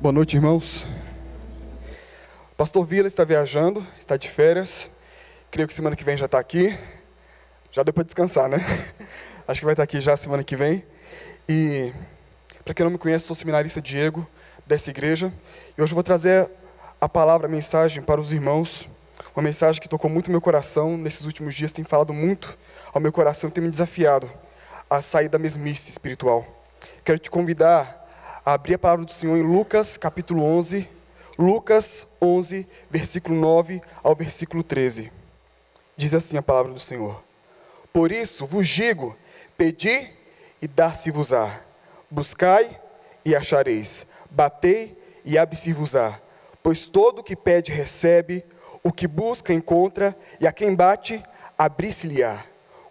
Boa noite, irmãos. Pastor Vila está viajando, está de férias. Creio que semana que vem já está aqui. Já deu para descansar, né? Acho que vai estar aqui já semana que vem. E, para quem não me conhece, sou seminarista Diego, dessa igreja. E hoje eu vou trazer a palavra, a mensagem para os irmãos. Uma mensagem que tocou muito no meu coração. Nesses últimos dias tem falado muito ao meu coração e tem me desafiado a sair da mesmice espiritual. Quero te convidar a abrir a palavra do Senhor em Lucas, capítulo 11. Lucas 11, versículo 9 ao versículo 13. Diz assim a palavra do Senhor: Por isso vos digo, pedi e dar-se-vos-á. Buscai e achareis. Batei e abre-se-vos-á. Pois todo o que pede recebe, o que busca encontra, e a quem bate, abrir-se-lhe-á.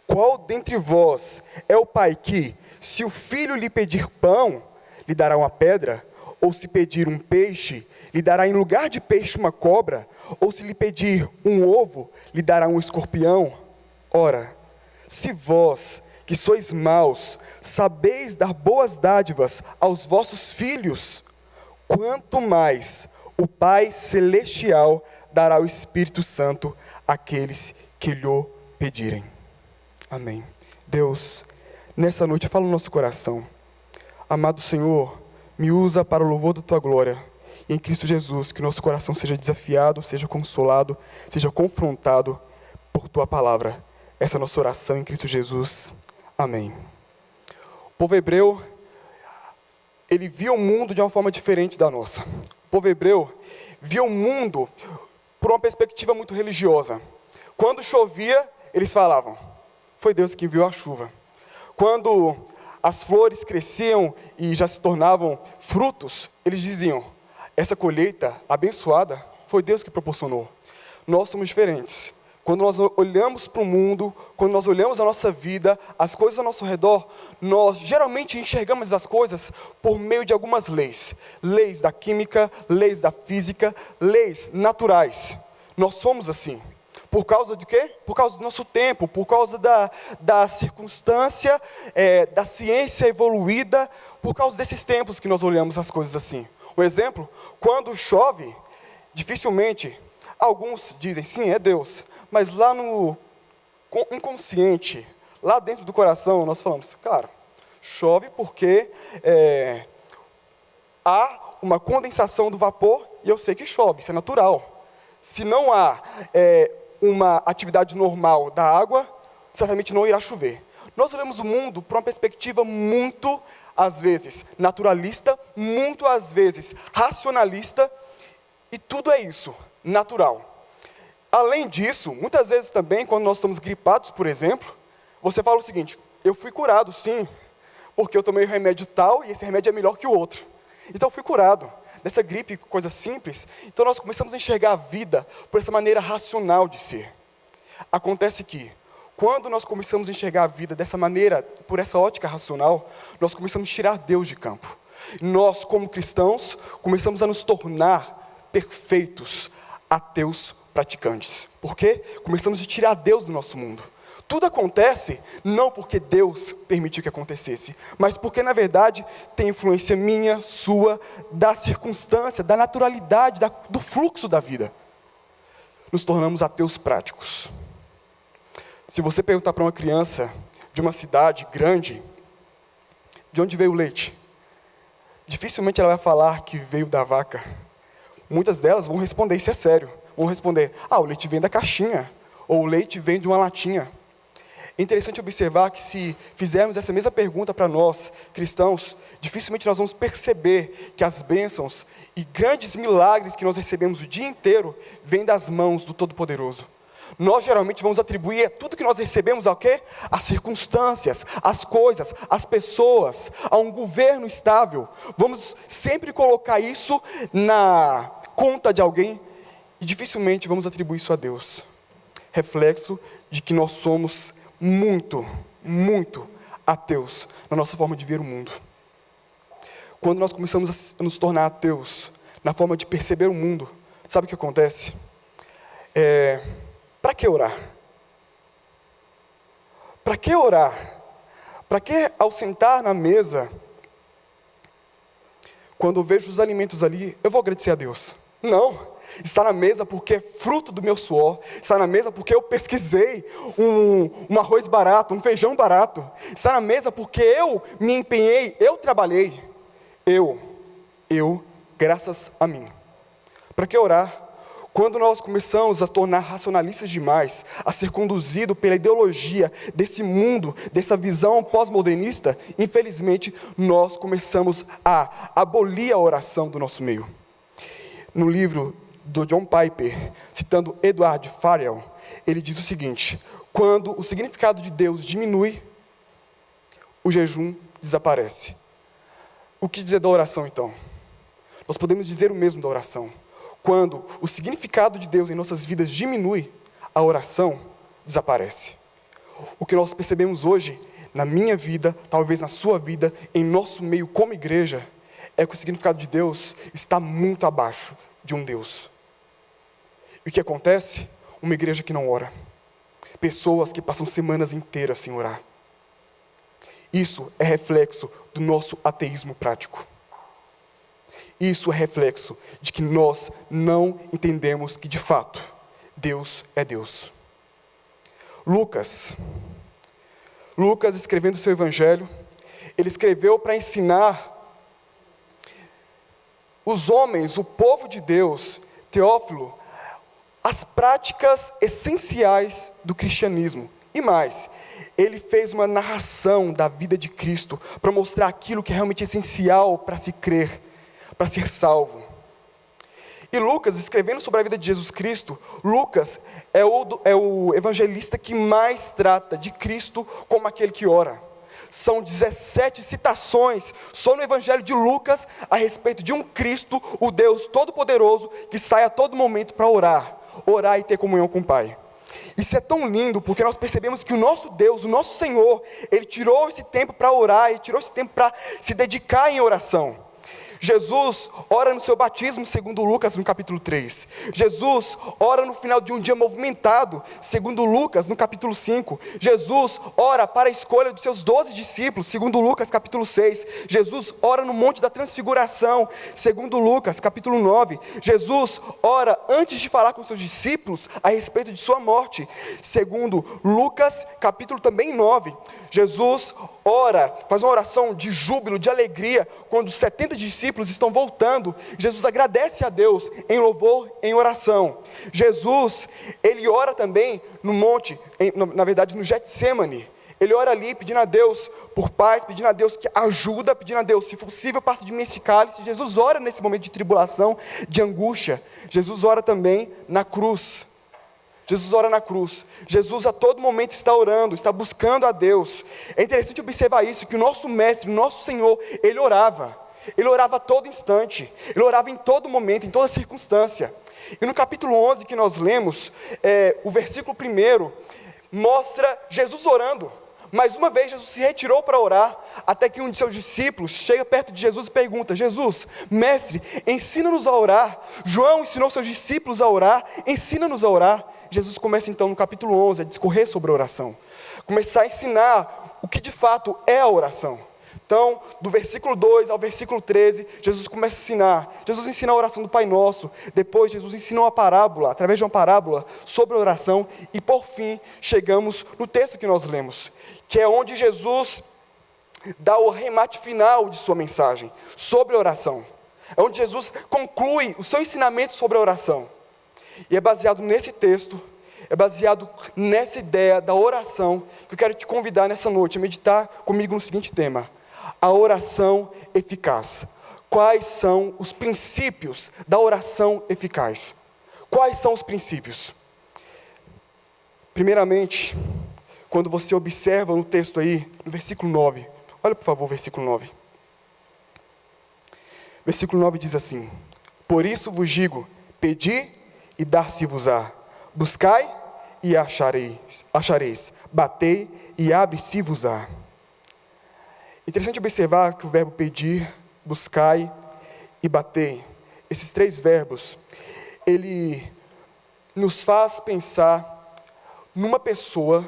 Qual dentre vós é o pai que, se o filho lhe pedir pão, lhe dará uma pedra? Ou se pedir um peixe, lhe dará em lugar de peixe uma cobra? Ou se lhe pedir um ovo, lhe dará um escorpião? Ora, se vós, que sois maus, sabeis dar boas dádivas aos vossos filhos, quanto mais o Pai Celestial dará o Espírito Santo àqueles que lhe pedirem. Amém. Deus, nessa noite fala no nosso coração. Amado Senhor, me usa para o louvor da Tua glória. E em Cristo Jesus, que nosso coração seja desafiado, seja consolado, seja confrontado por Tua palavra. Essa é a nossa oração em Cristo Jesus. Amém. O povo hebreu, ele via o mundo de uma forma diferente da nossa. O povo hebreu via o mundo por uma perspectiva muito religiosa. Quando chovia, eles falavam: foi Deus que enviou a chuva. Quando as flores cresciam e já se tornavam frutos, eles diziam: essa colheita abençoada foi Deus que proporcionou. Nós somos diferentes. Quando nós olhamos para o mundo, quando nós olhamos a nossa vida, as coisas ao nosso redor, nós geralmente enxergamos as coisas por meio de algumas leis. Leis da química, leis da física, leis naturais. Nós somos assim. Por causa de quê? Por causa do nosso tempo, por causa da circunstância, da ciência evoluída, por causa desses tempos que nós olhamos as coisas assim. Um exemplo, quando chove, dificilmente, alguns dizem, sim, é Deus, mas lá no inconsciente, lá dentro do coração, nós falamos, cara, chove porque há uma condensação do vapor e eu sei que chove, isso é natural. Se não há uma atividade normal da água, certamente não irá chover. Nós olhamos o mundo por uma perspectiva muito, às vezes, naturalista, muito, às vezes, racionalista, e tudo é isso, natural. Além disso, muitas vezes também, quando nós estamos gripados, por exemplo, você fala o seguinte: eu fui curado, sim, porque eu tomei o remédio tal, e esse remédio é melhor que o outro. Então eu fui curado dessa gripe, coisa simples. Então nós começamos a enxergar a vida por essa maneira racional de ser. Acontece que, quando nós começamos a enxergar a vida dessa maneira, por essa ótica racional, nós começamos a tirar Deus de campo. Nós, como cristãos, começamos a nos tornar perfeitos ateus praticantes. Por quê? Começamos a tirar Deus do nosso mundo. Tudo acontece não porque Deus permitiu que acontecesse, mas porque, na verdade, tem influência minha, sua, da circunstância, da naturalidade, do fluxo da vida. Nos tornamos ateus práticos. Se você perguntar para uma criança de uma cidade grande, de onde veio o leite? Dificilmente ela vai falar que veio da vaca. Muitas delas vão responder, isso é sério, vão responder, o leite vem da caixinha, ou o leite vem de uma latinha. É interessante observar que se fizermos essa mesma pergunta para nós, cristãos, dificilmente nós vamos perceber que as bênçãos e grandes milagres que nós recebemos o dia inteiro vêm das mãos do Todo-Poderoso. Nós geralmente vamos atribuir tudo que nós recebemos ao quê? Às circunstâncias, às coisas, às pessoas, a um governo estável. Vamos sempre colocar isso na conta de alguém e dificilmente vamos atribuir isso a Deus. Reflexo de que nós somos muito, muito ateus na nossa forma de ver o mundo. Quando nós começamos a nos tornar ateus na forma de perceber o mundo, sabe o que acontece? Para que orar? Para que orar? Para que, ao sentar na mesa, Quando eu vejo os alimentos ali, eu vou agradecer a Deus. Não. Está na mesa porque é fruto do meu suor. Está na mesa porque eu pesquisei um arroz barato, um feijão barato. Está na mesa porque eu me empenhei, eu trabalhei. Graças a mim. Para que orar? Quando nós começamos a tornar racionalistas demais, a ser conduzido pela ideologia desse mundo, dessa visão pós-modernista, infelizmente, nós começamos a abolir a oração do nosso meio. No livro do John Piper, citando Edward Farrell, ele diz o seguinte: quando o significado de Deus diminui, o jejum desaparece. O que dizer da oração, então? Nós podemos dizer o mesmo da oração. Quando o significado de Deus em nossas vidas diminui, a oração desaparece. O que nós percebemos hoje, na minha vida, talvez na sua vida, em nosso meio como igreja, é que o significado de Deus está muito abaixo de um Deus. E o que acontece? Uma igreja que não ora. Pessoas que passam semanas inteiras sem orar. Isso é reflexo do nosso ateísmo prático. Isso é reflexo de que nós não entendemos que, de fato, Deus é Deus. Lucas, escrevendo seu evangelho, ele escreveu para ensinar os homens, o povo de Deus, Teófilo, as práticas essenciais do cristianismo. E mais, ele fez uma narração da vida de Cristo para mostrar aquilo que é realmente essencial para se crer, para ser salvo. E Lucas, escrevendo sobre a vida de Jesus Cristo, Lucas é o evangelista que mais trata de Cristo como aquele que ora. São 17 citações só no evangelho de Lucas a respeito de um Cristo, o Deus Todo-Poderoso, que sai a todo momento para orar e ter comunhão com o Pai. Isso é tão lindo, porque nós percebemos que o nosso Deus, o nosso Senhor, Ele tirou esse tempo para orar, Ele tirou esse tempo para se dedicar em oração. Jesus ora no seu batismo, segundo Lucas, no capítulo 3. Jesus ora no final de um dia movimentado, segundo Lucas, no capítulo 5. Jesus ora para a escolha dos seus 12 discípulos, segundo Lucas, capítulo 6. Jesus ora no Monte da Transfiguração, segundo Lucas, capítulo 9. Jesus ora antes de falar com seus discípulos a respeito de sua morte, segundo Lucas, capítulo também 9. Jesus ora, faz uma oração de júbilo, de alegria, quando os 70 discípulos estão voltando. Jesus agradece a Deus em louvor, em oração. Jesus, ele ora também no monte, na verdade no Getsemane. Ele ora ali pedindo a Deus por paz, pedindo a Deus que ajuda, pedindo a Deus, se for possível, passa de mim esse cálice. Jesus ora nesse momento de tribulação, de angústia. Jesus ora também na cruz. Jesus ora na cruz. Jesus a todo momento está orando, está buscando a Deus. É interessante observar isso, que o nosso mestre, o nosso Senhor, Ele orava. Ele orava a todo instante. Ele orava em todo momento, em toda circunstância. E no capítulo 11 que nós lemos, o versículo 1, mostra Jesus orando. Mais uma vez Jesus se retirou para orar, até que um de seus discípulos chega perto de Jesus e pergunta: Jesus, mestre, ensina-nos a orar. João ensinou seus discípulos a orar, ensina-nos a orar. Jesus começa então no capítulo 11 a discorrer sobre a oração, começar a ensinar o que de fato é a oração. Então, do versículo 2 ao versículo 13, Jesus começa a ensinar. Jesus ensina a oração do Pai Nosso. Depois, Jesus ensina uma parábola, através de uma parábola, sobre a oração. E por fim, chegamos no texto que nós lemos, que é onde Jesus dá o remate final de sua mensagem sobre a oração. É onde Jesus conclui o seu ensinamento sobre a oração. E é baseado nesse texto, é baseado nessa ideia da oração, que eu quero te convidar nessa noite a meditar comigo no seguinte tema: a oração eficaz. Quais são os princípios da oração eficaz? Quais são os princípios? Primeiramente, quando você observa no texto aí, no versículo 9, olha por favor o versículo 9. Versículo 9 diz assim: por isso vos digo, pedi e dar-se-vos-á, buscai e achareis, batei e abre-se-vos-á. Interessante observar que o verbo pedir, buscai e bater, esses três verbos, ele nos faz pensar numa pessoa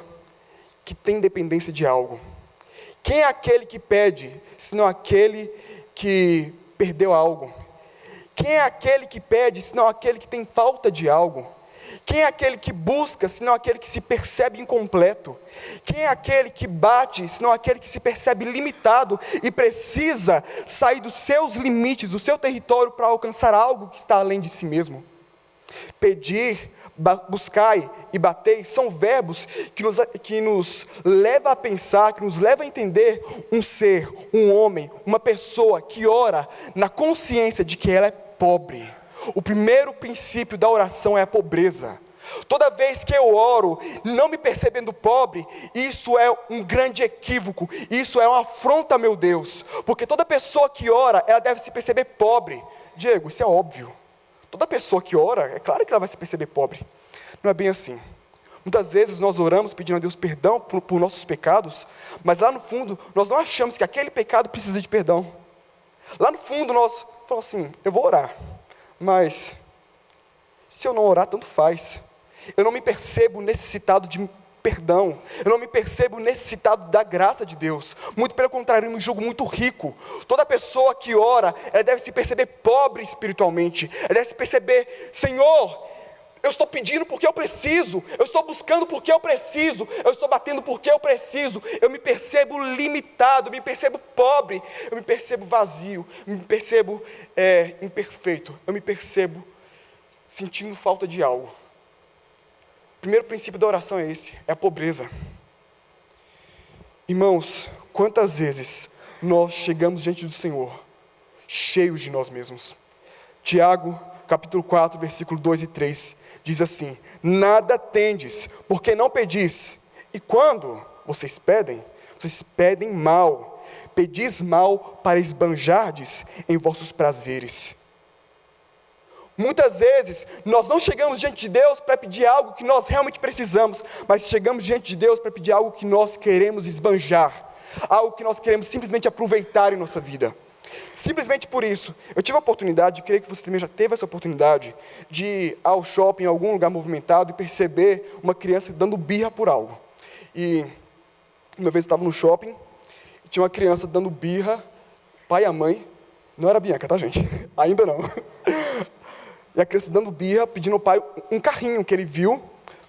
que tem dependência de algo. Quem é aquele que pede, senão aquele que perdeu algo? Quem é aquele que pede, senão aquele que tem falta de algo? Quem é aquele que busca, senão aquele que se percebe incompleto? Quem é aquele que bate, senão aquele que se percebe limitado e precisa sair dos seus limites, do seu território para alcançar algo que está além de si mesmo? Pedir, buscai e batei são verbos que nos leva a pensar, que nos leva a entender um ser, um homem, uma pessoa que ora na consciência de que ela é pobre. O primeiro princípio da oração é a pobreza. Toda vez que eu oro, não me percebendo pobre, isso é um grande equívoco, isso é uma afronta a meu Deus, porque toda pessoa que ora, ela deve se perceber pobre. Diego, isso é óbvio. Toda pessoa que ora, é claro que ela vai se perceber pobre. Não é bem assim. Muitas vezes nós oramos pedindo a Deus perdão por nossos pecados, mas lá no fundo, nós não achamos que aquele pecado precisa de perdão. Lá no fundo nós falamos assim, eu vou orar, mas se eu não orar, tanto faz. Eu não me percebo necessitado de perdão, eu não me percebo necessitado da graça de Deus. Muito pelo contrário, eu me julgo muito rico. Toda pessoa que ora, ela deve se perceber pobre espiritualmente. Ela deve se perceber, Senhor, eu estou pedindo porque eu preciso, eu estou buscando porque eu preciso, eu estou batendo porque eu preciso. Eu me percebo limitado, eu me percebo pobre, eu me percebo vazio, eu me percebo imperfeito, eu me percebo sentindo falta de algo. O primeiro princípio da oração é esse, é a pobreza. Irmãos, quantas vezes nós chegamos diante do Senhor, cheios de nós mesmos? Tiago, capítulo 4, versículo 2 e 3, diz assim, nada tendes, porque não pedis. E quando vocês pedem mal. Pedis mal para esbanjardes em vossos prazeres. Muitas vezes, nós não chegamos diante de Deus para pedir algo que nós realmente precisamos, mas chegamos diante de Deus para pedir algo que nós queremos esbanjar, algo que nós queremos simplesmente aproveitar em nossa vida. Simplesmente por isso, eu tive a oportunidade, eu creio que você também já teve essa oportunidade, de ir ao shopping, em algum lugar movimentado, e perceber uma criança dando birra por algo. E uma vez eu estava no shopping, e tinha uma criança dando birra, pai e a mãe, não era Bianca, tá gente? Ainda não. E a criança dando birra, pedindo ao pai um carrinho que ele viu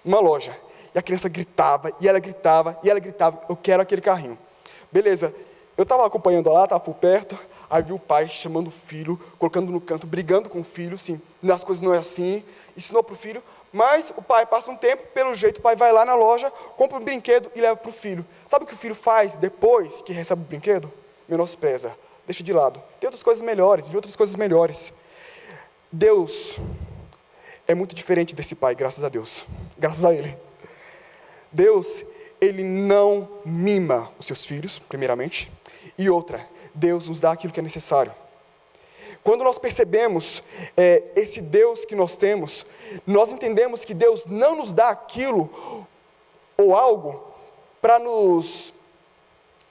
numa loja. E a criança gritava, e ela gritava, e ela gritava, eu quero aquele carrinho. Beleza, eu estava acompanhando lá, estava por perto, aí vi o pai chamando o filho, colocando no canto, brigando com o filho, assim, as coisas não é assim, ensinou para o filho, mas o pai passa um tempo, pelo jeito o pai vai lá na loja, compra um brinquedo e leva para o filho. Sabe o que o filho faz depois que recebe o brinquedo? Menospreza, deixa de lado. Tem outras coisas melhores, vê outras coisas melhores. Deus é muito diferente desse pai, graças a Deus, graças a Ele. Deus, Ele não mima os seus filhos, primeiramente, e outra, Deus nos dá aquilo que é necessário. Quando nós percebemos esse Deus que nós temos, nós entendemos que Deus não nos dá aquilo ou algo para nos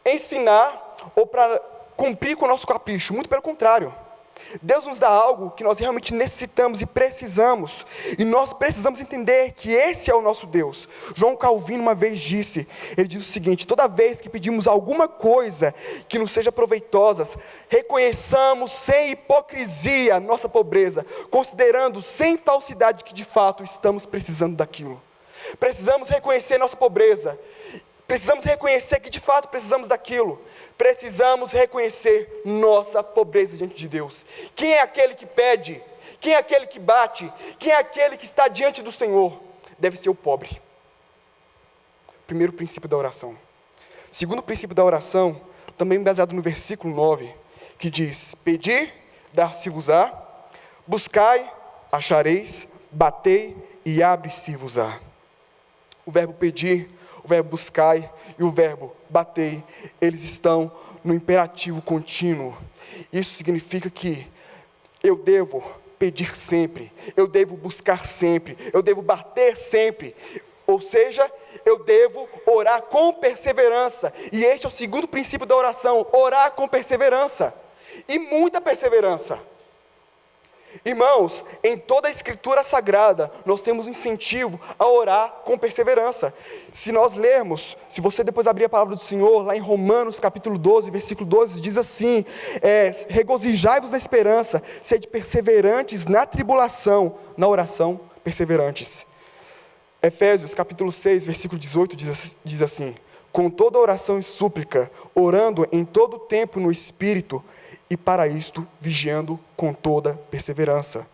ensinar ou para cumprir com o nosso capricho, muito pelo contrário. Deus nos dá algo que nós realmente necessitamos e precisamos, e nós precisamos entender que esse é o nosso Deus. João Calvino uma vez disse, ele diz o seguinte, toda vez que pedimos alguma coisa que nos seja proveitosa, reconheçamos sem hipocrisia nossa pobreza, considerando sem falsidade que de fato estamos precisando daquilo. Precisamos reconhecer nossa pobreza, precisamos reconhecer que de fato precisamos daquilo. Precisamos reconhecer nossa pobreza diante de Deus. Quem é aquele que pede? Quem é aquele que bate? Quem é aquele que está diante do Senhor? Deve ser o pobre. Primeiro princípio da oração. Segundo princípio da oração, também baseado no versículo 9, que diz, pedi, dar-se-vos-á, buscai, achareis, batei e abre-se-vos-á. O verbo pedir, o verbo buscai e o verbo batei, eles estão no imperativo contínuo. Isso significa que eu devo pedir sempre, eu devo buscar sempre, eu devo bater sempre. Ou seja, eu devo orar com perseverança. E este é o segundo princípio da oração, orar com perseverança. E muita perseverança. Irmãos, em toda a Escritura Sagrada, nós temos um incentivo a orar com perseverança. Se nós lermos, se você depois abrir a palavra do Senhor, lá em Romanos capítulo 12, versículo 12, diz assim, regozijai-vos na esperança, sede perseverantes na tribulação, na oração, perseverantes. Efésios capítulo 6, versículo 18, diz assim, com toda oração e súplica, orando em todo tempo no Espírito, e para isto, vigiando com toda perseverança.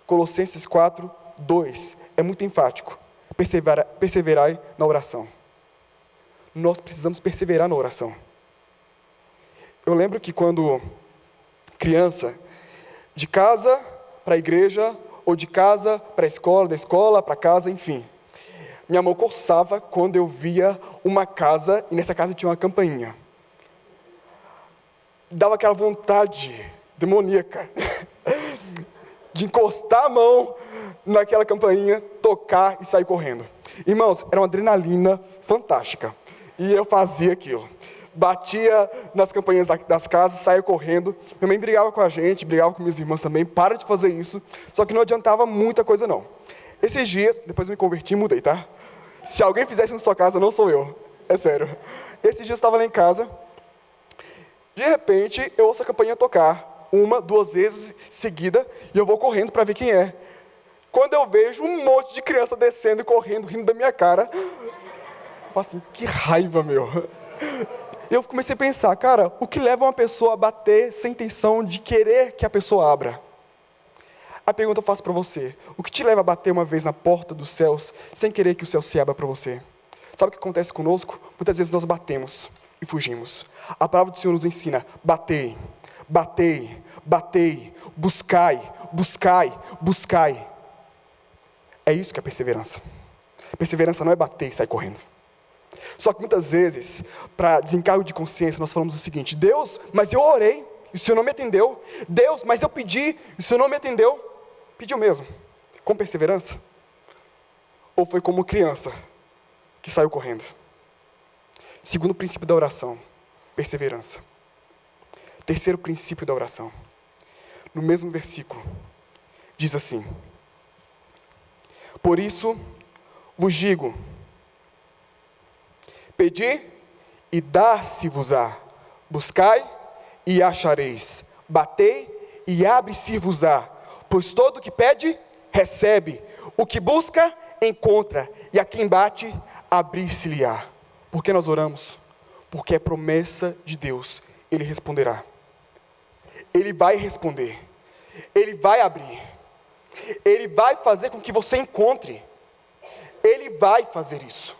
Colossenses 4, 2, é muito enfático. Perseverai na oração. Nós precisamos perseverar na oração. Eu lembro que quando criança, de casa para a igreja, ou de casa para a escola, da escola para casa, enfim. Minha mão coçava quando eu via uma casa, e nessa casa tinha uma campainha. Dava aquela vontade demoníaca de encostar a mão naquela campainha, tocar e sair correndo. Irmãos, era uma adrenalina fantástica. E eu fazia aquilo. Batia nas campainhas das casas, saia correndo. Minha mãe brigava com a gente, brigava com minhas irmãs também. Para de fazer isso. Só que não adiantava muita coisa não. Esses dias, depois eu me converti e mudei, tá? Se alguém fizesse na sua casa, não sou eu. É sério. Esses dias eu estava lá em casa. De repente, eu ouço a campainha tocar, 1, 2 vezes seguida, e eu vou correndo para ver quem é. Quando eu vejo um monte de criança descendo e correndo, rindo da minha cara, eu falo assim, que raiva, meu. Eu comecei a pensar, cara, o que leva uma pessoa a bater sem intenção de querer que a pessoa abra? A pergunta eu faço para você, o que te leva a bater uma vez na porta dos céus, sem querer que o céu se abra para você? Sabe o que acontece conosco? Muitas vezes nós batemos e fugimos. A palavra do Senhor nos ensina, batei, batei, batei, buscai, buscai, buscai. É isso que é perseverança. Perseverança não é bater e sair correndo. Só que muitas vezes, para desencargo de consciência, nós falamos o seguinte, Deus, mas eu orei, e o Senhor não me atendeu. Deus, mas eu pedi, e o Senhor não me atendeu. Pediu mesmo, com perseverança? Ou foi como criança, que saiu correndo? Segundo princípio da oração, perseverança. Terceiro princípio da oração. No mesmo versículo, diz assim, por isso vos digo, pedi e dar-se-vos-á, buscai e achareis, batei e abre-se-vos-á, pois todo o que pede, recebe, o que busca, encontra, e a quem bate, abrir-se-lhe-á. Por que nós oramos? Porque é promessa de Deus, Ele responderá. Ele vai responder, Ele vai abrir, Ele vai fazer com que você encontre, Ele vai fazer isso.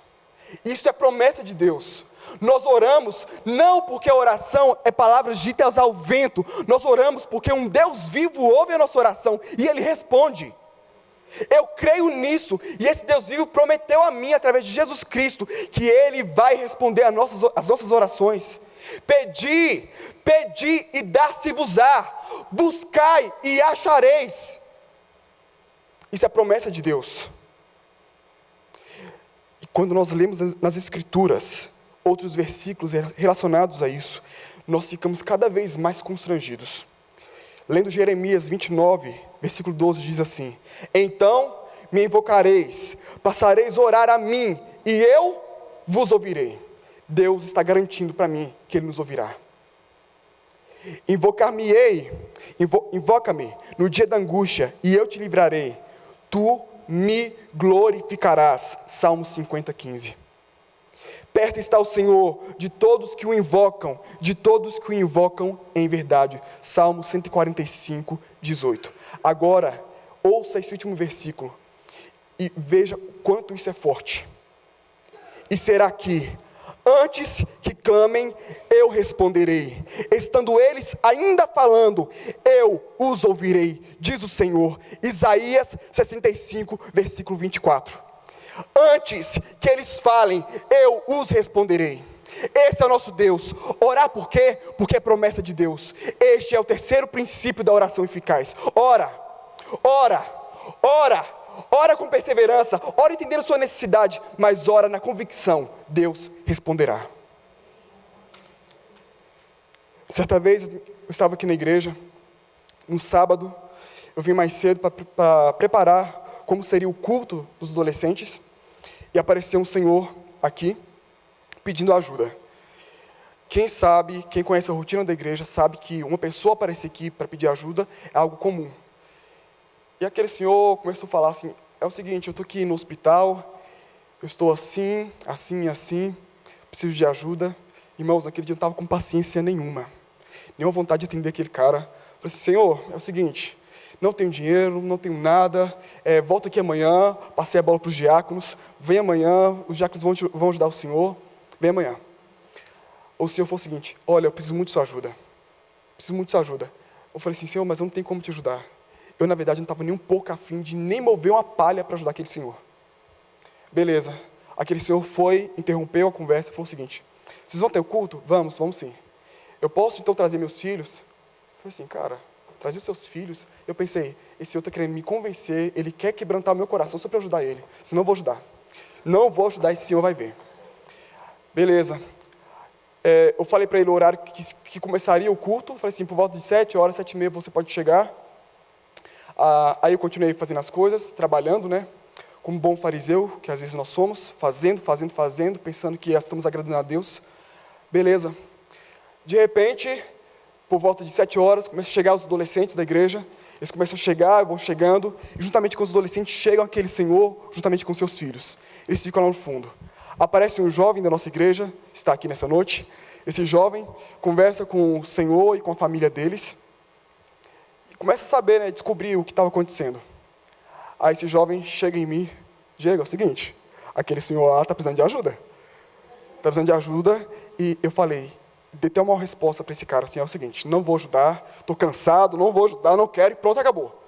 Isso é promessa de Deus. Nós oramos não porque a oração é palavras ditas ao vento, nós oramos porque um Deus vivo ouve a nossa oração e Ele responde. Eu creio nisso, e esse Deus vivo prometeu a mim, através de Jesus Cristo, que Ele vai responder as nossas orações. Pedi, pedi e dar-se-vos-á, buscai e achareis. Isso é promessa de Deus. E quando nós lemos nas Escrituras, outros versículos relacionados a isso, nós ficamos cada vez mais constrangidos. Lendo Jeremias 29, versículo 12, diz assim, então me invocareis, passareis a orar a mim, e eu vos ouvirei. Deus está garantindo para mim que Ele nos ouvirá. Invoca-me no dia da angústia, e eu te livrarei. Tu me glorificarás. Salmo 50, 15. Perto está o Senhor de todos que o invocam, em verdade. Salmo 145, 18. Agora, ouça esse último versículo e veja o quanto isso é forte. E será que, antes que clamem, eu responderei. Estando eles ainda falando, eu os ouvirei, diz o Senhor. Isaías 65, versículo 24. Antes que eles falem, eu os responderei. Esse é o nosso Deus. Orar por quê? Porque é promessa de Deus. Este é o terceiro princípio da oração eficaz. Ora, ora, ora, ora com perseverança, ora entendendo sua necessidade, mas ora na convicção, Deus responderá. Certa vez eu estava aqui na igreja, no sábado, eu vim mais cedo para preparar como seria o culto dos adolescentes, e apareceu um senhor aqui, pedindo ajuda. Quem sabe, quem conhece a rotina da igreja, sabe que uma pessoa aparecer aqui para pedir ajuda é algo comum. E aquele senhor começou a falar assim, é o seguinte, eu estou aqui no hospital, eu estou assim, assim, assim, preciso de ajuda. Irmãos, naquele dia eu não estava com paciência nenhuma vontade de atender aquele cara. Eu falei assim, Senhor, é o seguinte, não tenho dinheiro, não tenho nada, volta aqui amanhã, passei a bola para os diáconos, vem amanhã, os diáconos vão ajudar o senhor, vem amanhã. O senhor falou o seguinte, olha, eu preciso muito de sua ajuda, Eu falei assim, Senhor, mas eu não tenho como te ajudar. Eu, na verdade, não estava nem um pouco afim de nem mover uma palha para ajudar aquele senhor. Beleza, aquele senhor foi, interrompeu a conversa e falou o seguinte, vocês vão ter o culto? Vamos sim. Eu posso, então, trazer meus filhos? Eu falei assim, cara, trazer os seus filhos? Eu pensei, esse senhor está querendo me convencer, ele quer quebrantar o meu coração só para ajudar ele. Senão eu vou ajudar. Não vou ajudar, esse senhor vai ver. Beleza. Eu falei para ele o horário que começaria o culto. Eu falei assim, por volta de 7 horas, 7h30 você pode chegar. Aí eu continuei fazendo as coisas, trabalhando, né? Como bom fariseu, que às vezes nós somos, fazendo, pensando que estamos agradando a Deus. Beleza. De repente, por volta de 7 horas, começam a chegar os adolescentes da igreja, eles começam a chegar, vão chegando, e juntamente com os adolescentes chegam aquele senhor, juntamente com seus filhos. Eles ficam lá no fundo. Aparece um jovem da nossa igreja, está aqui nessa noite, esse jovem conversa com o senhor e com a família deles, e começa a saber, né, descobrir o que estava acontecendo. Aí esse jovem chega em mim, Diego, é o seguinte, aquele senhor lá está precisando de ajuda, e eu falei, dei até uma resposta para esse cara, assim, é o seguinte, não vou ajudar, estou cansado, não vou ajudar, não quero, e pronto, acabou.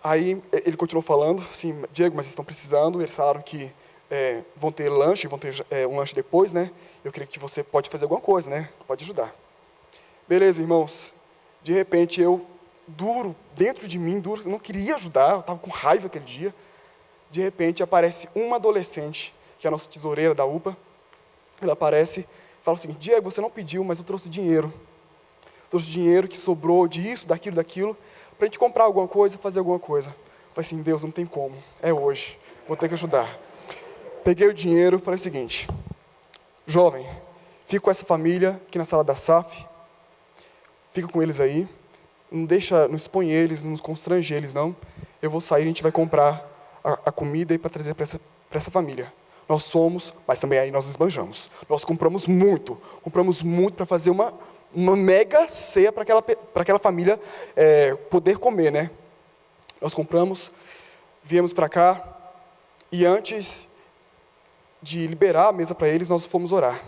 Aí ele continuou falando, assim, Diego, mas eles estão precisando, eles falaram que vão ter lanche, um lanche depois, né, eu creio que você pode fazer alguma coisa, né, pode ajudar. Beleza, irmãos, de repente eu, dentro de mim, eu não queria ajudar, eu estava com raiva aquele dia, de repente aparece uma adolescente, que é a nossa tesoureira da UPA, ela aparece, fala o seguinte, Diego, você não pediu, mas eu trouxe dinheiro. Trouxe dinheiro que sobrou disso, daquilo, para a gente comprar alguma coisa, fazer alguma coisa. Eu falei assim, Deus, não tem como, é hoje, vou ter que ajudar. Peguei o dinheiro, falei o seguinte, jovem, fica com essa família aqui na sala da SAF, fica com eles aí, não expõe eles, não constrange eles não, eu vou sair, a gente vai comprar a comida para trazer para essa família. Nós somos, mas também aí nós esbanjamos. Nós compramos muito para fazer uma mega ceia para aquela família poder comer, né? Nós compramos, viemos para cá, e antes de liberar a mesa para eles, nós fomos orar.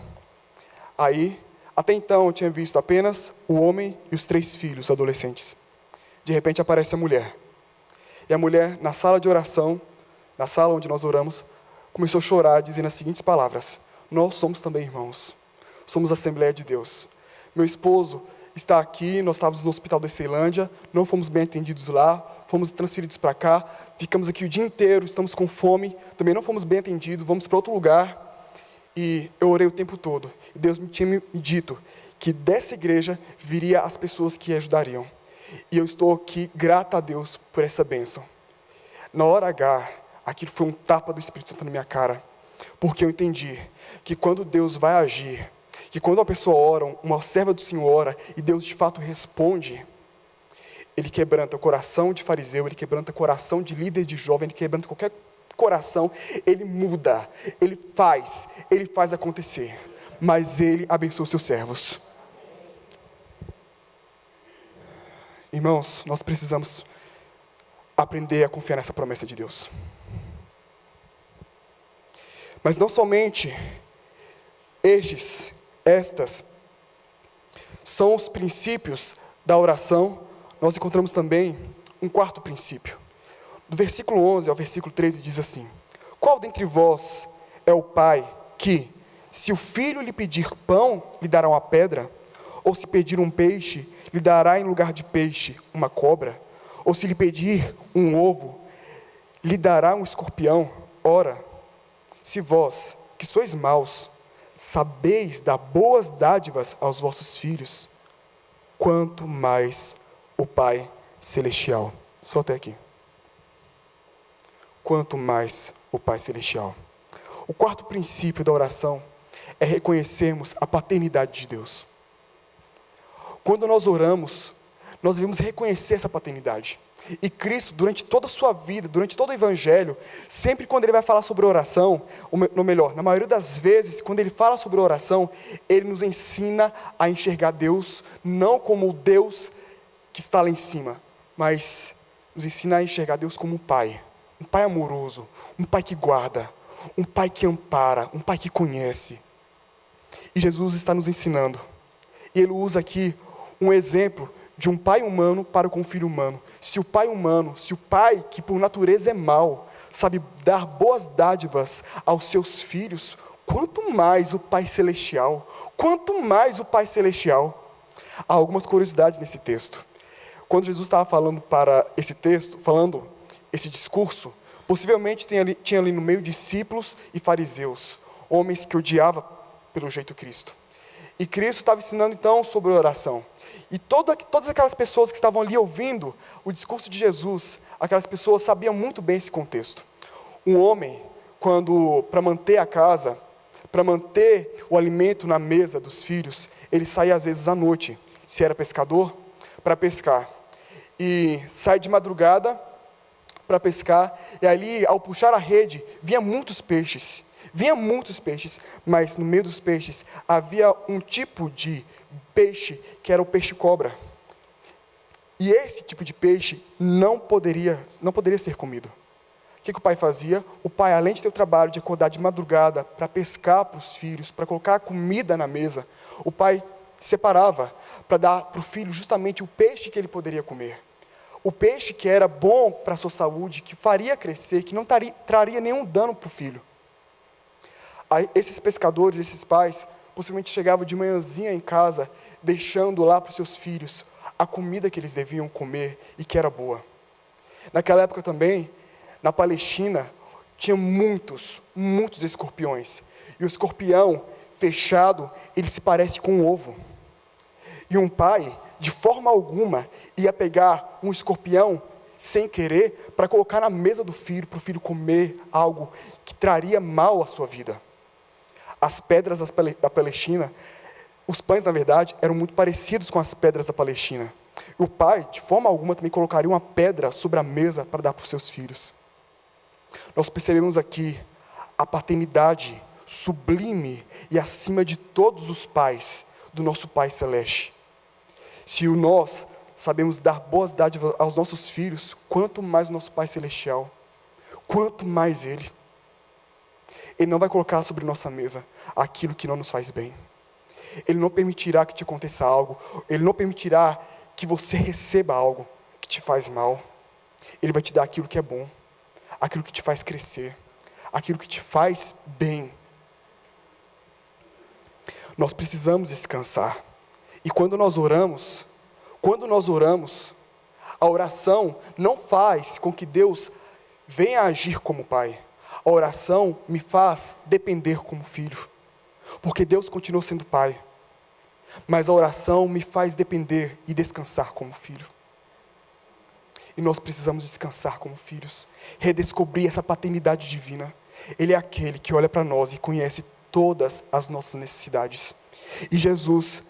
Aí, até então, eu tinha visto apenas o homem e os 3 filhos adolescentes. De repente aparece a mulher. E a mulher, na sala de oração, na sala onde nós oramos, começou a chorar, dizendo as seguintes palavras, nós somos também irmãos, somos a Assembleia de Deus. Meu esposo está aqui, nós estávamos no hospital da Ceilândia, não fomos bem atendidos lá, fomos transferidos para cá, ficamos aqui o dia inteiro, estamos com fome, também não fomos bem atendidos, vamos para outro lugar, e eu orei o tempo todo, e Deus me tinha me dito que dessa igreja viria as pessoas que ajudariam, e eu estou aqui grato a Deus por essa bênção. Na hora H, aquilo foi um tapa do Espírito Santo na minha cara, porque eu entendi que quando Deus vai agir, que quando uma pessoa ora, uma serva do Senhor ora, e Deus de fato responde, Ele quebranta o coração de fariseu, Ele quebranta o coração de líder de jovem, Ele quebranta qualquer coração, Ele muda, Ele faz acontecer, mas Ele abençoa os seus servos. Irmãos, nós precisamos aprender a confiar nessa promessa de Deus. Mas não somente estas são os princípios da oração, nós encontramos também um quarto princípio. Do versículo 11 ao versículo 13 diz assim, qual dentre vós é o pai que, se o filho lhe pedir pão, lhe dará uma pedra? Ou se pedir um peixe, lhe dará em lugar de peixe uma cobra? Ou se lhe pedir um ovo, lhe dará um escorpião? Ora, se vós, que sois maus, sabeis dar boas dádivas aos vossos filhos, quanto mais o Pai Celestial. Só até aqui. Quanto mais o Pai Celestial. O quarto princípio da oração é reconhecermos a paternidade de Deus. Quando nós oramos, nós devemos reconhecer essa paternidade. E Cristo, durante toda a sua vida, durante todo o Evangelho, sempre quando Ele vai falar sobre oração, ou melhor, na maioria das vezes, quando Ele fala sobre oração, Ele nos ensina a enxergar Deus, não como o Deus que está lá em cima, mas nos ensina a enxergar Deus como um Pai amoroso, um Pai que guarda, um Pai que ampara, um Pai que conhece. E Jesus está nos ensinando. E Ele usa aqui um exemplo de um pai humano para com o filho humano. Se o pai humano, se o pai que por natureza é mau, sabe dar boas dádivas aos seus filhos, quanto mais o Pai Celestial, quanto mais o Pai Celestial. Há algumas curiosidades nesse texto. Quando Jesus estava falando para esse texto, falando esse discurso, possivelmente tinha ali no meio discípulos e fariseus, homens que odiavam pelo jeito Cristo. E Cristo estava ensinando então sobre oração. E todas aquelas pessoas que estavam ali ouvindo o discurso de Jesus, aquelas pessoas sabiam muito bem esse contexto. Um homem, para manter a casa, para manter o alimento na mesa dos filhos, ele saía às vezes à noite, se era pescador, para pescar. E sai de madrugada para pescar, e ali, ao puxar a rede, vinha muitos peixes, mas no meio dos peixes havia um tipo de peixe que era o peixe-cobra. E esse tipo de peixe não poderia ser comido. O que o pai fazia? O pai, além de ter o trabalho de acordar de madrugada para pescar para os filhos, para colocar comida na mesa, o pai separava para dar para o filho justamente o peixe que ele poderia comer. O peixe que era bom para a sua saúde, que faria crescer, que não traria nenhum dano para o filho. Esses pescadores, esses pais, possivelmente chegavam de manhãzinha em casa, deixando lá para os seus filhos a comida que eles deviam comer e que era boa. Naquela época também, na Palestina, tinha muitos escorpiões. E o escorpião fechado, ele se parece com um ovo. E um pai, de forma alguma, ia pegar um escorpião sem querer para colocar na mesa do filho, para o filho comer algo que traria mal à sua vida. As pedras da Palestina, os pães, na verdade, eram muito parecidos com as pedras da Palestina. E o pai, de forma alguma, também colocaria uma pedra sobre a mesa para dar para os seus filhos. Nós percebemos aqui a paternidade sublime e acima de todos os pais do nosso Pai Celeste. Se nós sabemos dar boas dádivas aos nossos filhos, quanto mais o nosso Pai Celestial, quanto mais Ele. Ele não vai colocar sobre nossa mesa aquilo que não nos faz bem. Ele não permitirá que te aconteça algo. Ele não permitirá que você receba algo que te faz mal. Ele vai te dar aquilo que é bom, aquilo que te faz crescer, aquilo que te faz bem. Nós precisamos descansar. E quando nós oramos, a oração não faz com que Deus venha agir como Pai. A oração me faz depender como filho, porque Deus continua sendo Pai, mas a oração me faz depender e descansar como filho. E nós precisamos descansar como filhos, redescobrir essa paternidade divina. Ele é aquele que olha para nós e conhece todas as nossas necessidades. E Jesus,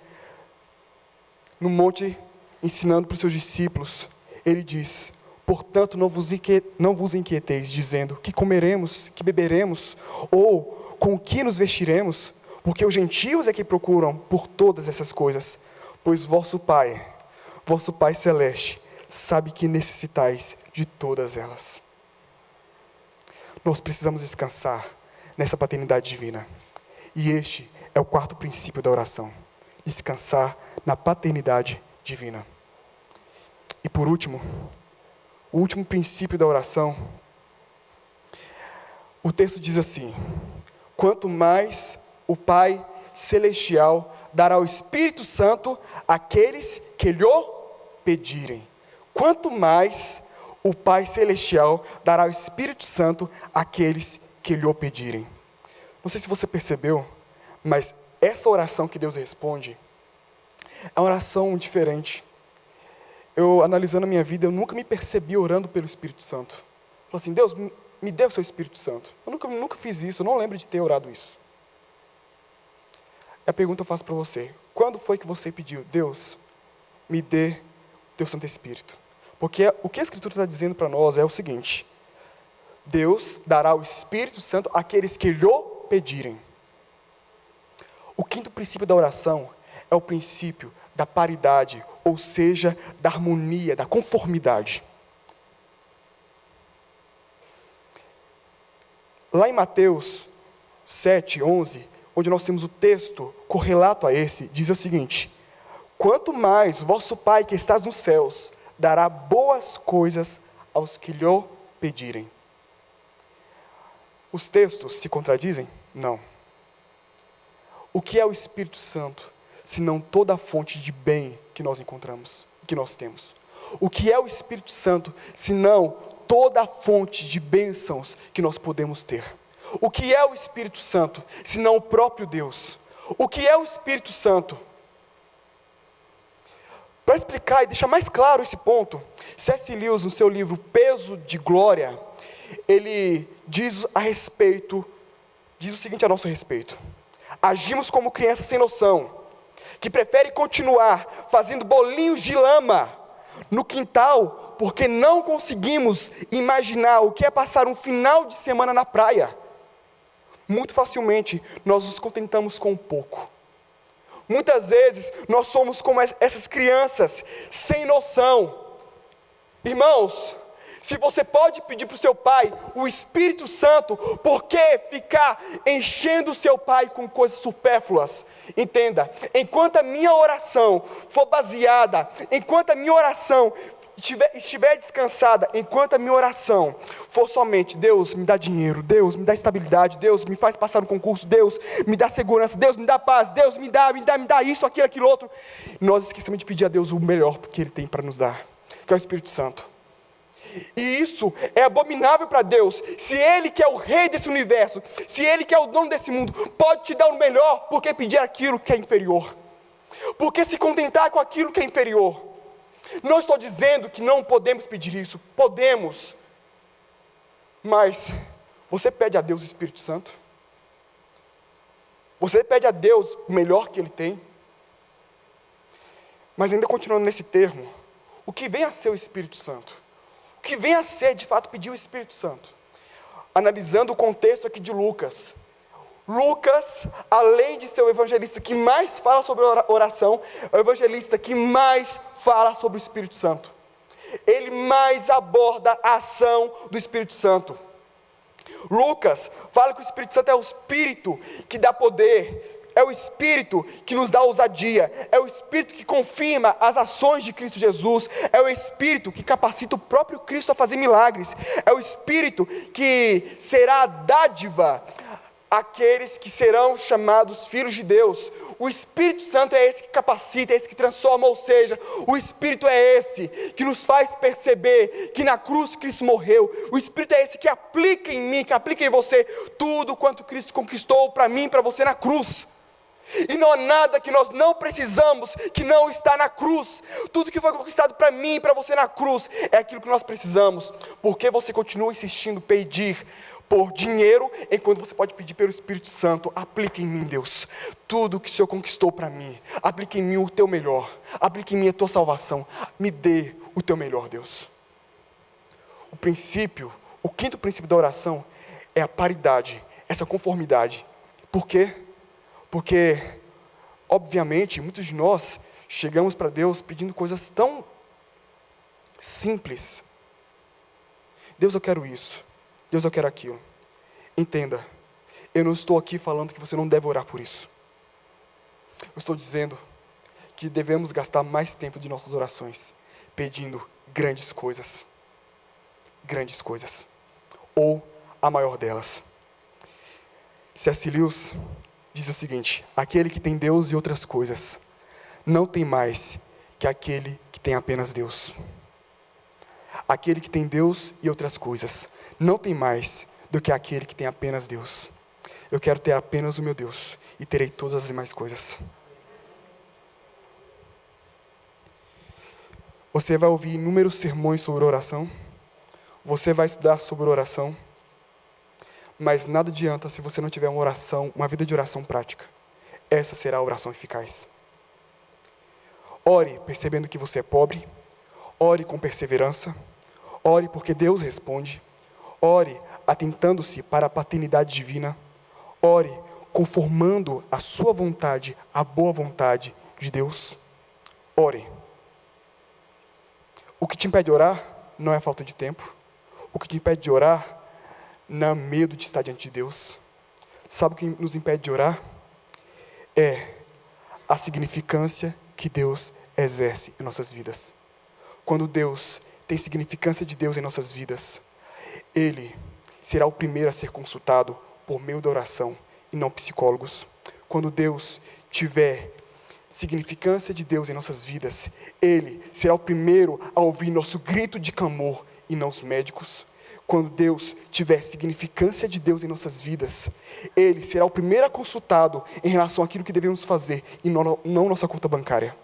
no monte, ensinando para os seus discípulos, Ele diz: portanto, não vos inquieteis, dizendo, que comeremos, que beberemos, ou com o que nos vestiremos, porque os gentios é que procuram por todas essas coisas, pois vosso Pai Celeste, sabe que necessitais de todas elas. Nós precisamos descansar nessa paternidade divina. E este é o quarto princípio da oração: descansar na paternidade divina. E por último, o último princípio da oração, o texto diz assim: quanto mais o Pai Celestial dará o Espírito Santo àqueles que lhe pedirem. Quanto mais o Pai Celestial dará o Espírito Santo àqueles que lhe pedirem. Não sei se você percebeu, mas essa oração que Deus responde é uma oração diferente. eu analisando a minha vida, eu nunca me percebi orando pelo Espírito Santo. Falei assim, Deus, me dê o seu Espírito Santo. Eu nunca fiz isso, eu não lembro de ter orado isso. A pergunta eu faço para você, quando foi que você pediu, Deus, me dê o teu Santo Espírito? Porque o que a Escritura está dizendo para nós é o seguinte, Deus dará o Espírito Santo àqueles que lhe pedirem. O quinto princípio da oração é o princípio da paridade, ou seja, da harmonia, da conformidade. Lá em Mateus 7, 11, onde nós temos o texto correlato a esse, diz o seguinte, quanto mais vosso Pai que estás nos céus, dará boas coisas aos que lhe pedirem. Os textos se contradizem? Não. O que é o Espírito Santo, senão toda a fonte de bem que nós encontramos, que nós temos? O que é o Espírito Santo, senão toda a fonte de bênçãos que nós podemos ter? O que é o Espírito Santo, senão o próprio Deus? O que é o Espírito Santo? Para explicar e deixar mais claro esse ponto, C.S. Lewis, no seu livro Peso de Glória, ele diz o seguinte a nosso respeito. Agimos como crianças sem noção, que preferem continuar fazendo bolinhos de lama no quintal, porque não conseguimos imaginar o que é passar um final de semana na praia. Muito facilmente, nós nos contentamos com um pouco. Muitas vezes, nós somos como essas crianças, sem noção. Irmãos, se você pode pedir para o seu pai o Espírito Santo, por que ficar enchendo o seu pai com coisas supérfluas? Entenda, enquanto a minha oração for baseada, enquanto a minha oração estiver descansada, enquanto a minha oração for somente, Deus me dá dinheiro, Deus me dá estabilidade, Deus me faz passar no concurso, Deus me dá segurança, Deus me dá paz, Deus me dá isso, aquilo outro, nós esquecemos de pedir a Deus o melhor que Ele tem para nos dar, que é o Espírito Santo. E isso é abominável para Deus. Se Ele que é o rei desse universo, se Ele que é o dono desse mundo, pode te dar o melhor, por que pedir aquilo que é inferior? Por que se contentar com aquilo que é inferior? Não estou dizendo que não podemos pedir isso, podemos. Mas, você pede a Deus o Espírito Santo? Você pede a Deus o melhor que Ele tem? Mas ainda continuando nesse termo, o que vem a ser o Espírito Santo? O que vem a ser, de fato, pedir o Espírito Santo? Analisando o contexto aqui de Lucas. Lucas, além de ser o evangelista que mais fala sobre oração, é o evangelista que mais fala sobre o Espírito Santo. Ele mais aborda a ação do Espírito Santo. Lucas fala que o Espírito Santo é o Espírito que dá poder, é o Espírito que nos dá ousadia, é o Espírito que confirma as ações de Cristo Jesus, é o Espírito que capacita o próprio Cristo a fazer milagres, é o Espírito que será a dádiva àqueles que serão chamados filhos de Deus. O Espírito Santo é esse que capacita, é esse que transforma, ou seja, o Espírito é esse que nos faz perceber que na cruz Cristo morreu. O Espírito é esse que aplica em mim, que aplica em você tudo quanto Cristo conquistou para mim e para você na cruz. E não há nada que nós não precisamos que não está na cruz. Tudo que foi conquistado para mim e para você na cruz é aquilo que nós precisamos. Por que você continua insistindo em pedir por dinheiro, enquanto você pode pedir pelo Espírito Santo? Aplique em mim, Deus, tudo que o Senhor conquistou para mim. Aplique em mim o teu melhor. Aplique em mim a tua salvação. Me dê o teu melhor, Deus. O quinto princípio da oração é a paridade, essa conformidade. Por quê? Porque, obviamente, muitos de nós chegamos para Deus pedindo coisas tão simples. Deus, eu quero isso. Deus, eu quero aquilo. Entenda, eu não estou aqui falando que você não deve orar por isso. Eu estou dizendo que devemos gastar mais tempo de nossas orações pedindo grandes coisas. Grandes coisas. Ou a maior delas. C.S. Lewis diz o seguinte: aquele que tem Deus e outras coisas não tem mais que aquele que tem apenas Deus. Aquele que tem Deus e outras coisas não tem mais do que aquele que tem apenas Deus. Eu quero ter apenas o meu Deus e terei todas as demais coisas. Você vai ouvir inúmeros sermões sobre oração. Você vai estudar sobre oração. Mas nada adianta se você não tiver uma oração, uma vida de oração prática. Essa será a oração eficaz. Ore percebendo que você é pobre. Ore com perseverança. Ore porque Deus responde. Ore atentando-se para a paternidade divina. Ore conformando a sua vontade, a boa vontade de Deus. Ore. O que te impede de orar não é falta de tempo. O que te impede de orar não é medo de estar diante de Deus. Sabe o que nos impede de orar? É a significância que Deus exerce em nossas vidas. Quando Deus tem significância de Deus em nossas vidas, Ele será o primeiro a ser consultado por meio da oração e não psicólogos. Quando Deus tiver significância de Deus em nossas vidas, Ele será o primeiro a ouvir nosso grito de clamor e não os médicos. Quando Deus tiver significância de Deus em nossas vidas, Ele será o primeiro consultado em relação àquilo que devemos fazer e não nossa conta bancária.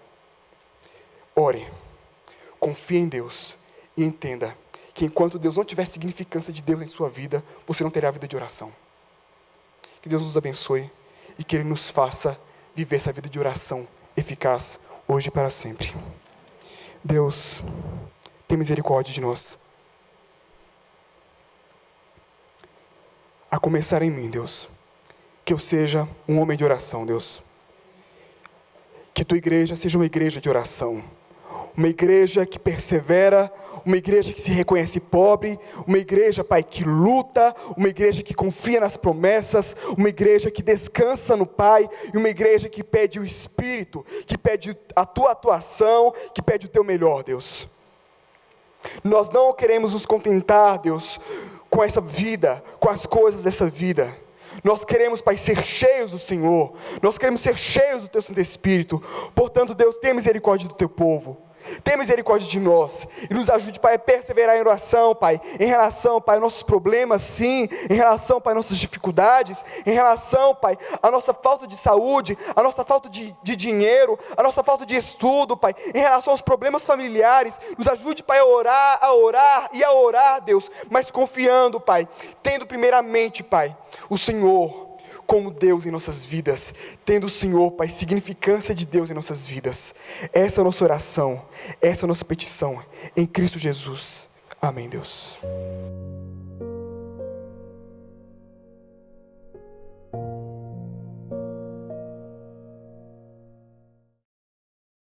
Ore, confie em Deus e entenda que enquanto Deus não tiver significância de Deus em sua vida, você não terá vida de oração. Que Deus nos abençoe e que Ele nos faça viver essa vida de oração eficaz hoje e para sempre. Deus, tem misericórdia de nós. A começar em mim, Deus, que eu seja um homem de oração, Deus. Que tua igreja seja uma igreja de oração. Uma igreja que persevera, uma igreja que se reconhece pobre, uma igreja, Pai, que luta, uma igreja que confia nas promessas, uma igreja que descansa no Pai, e uma igreja que pede o Espírito, que pede a tua atuação, que pede o teu melhor, Deus. Nós não queremos nos contentar, Deus, com essa vida, com as coisas dessa vida. Nós queremos, Pai, ser cheios do Senhor. Nós queremos ser cheios do Teu Santo Espírito. Portanto, Deus, tenha misericórdia do Teu povo. Tenha misericórdia de nós. E nos ajude, Pai, a perseverar em oração, Pai. Em relação, Pai, aos nossos problemas, sim. Em relação, Pai, às nossas dificuldades. Em relação, Pai, à nossa falta de saúde. À nossa falta de dinheiro. À nossa falta de estudo, Pai. Em relação aos problemas familiares. Nos ajude, Pai, a orar, Deus. Mas confiando, Pai. Tendo primeiramente, Pai, o Senhor como Deus em nossas vidas, tendo o Senhor, Pai, significância de Deus em nossas vidas. Essa é a nossa oração, essa é a nossa petição, em Cristo Jesus. Amém, Deus.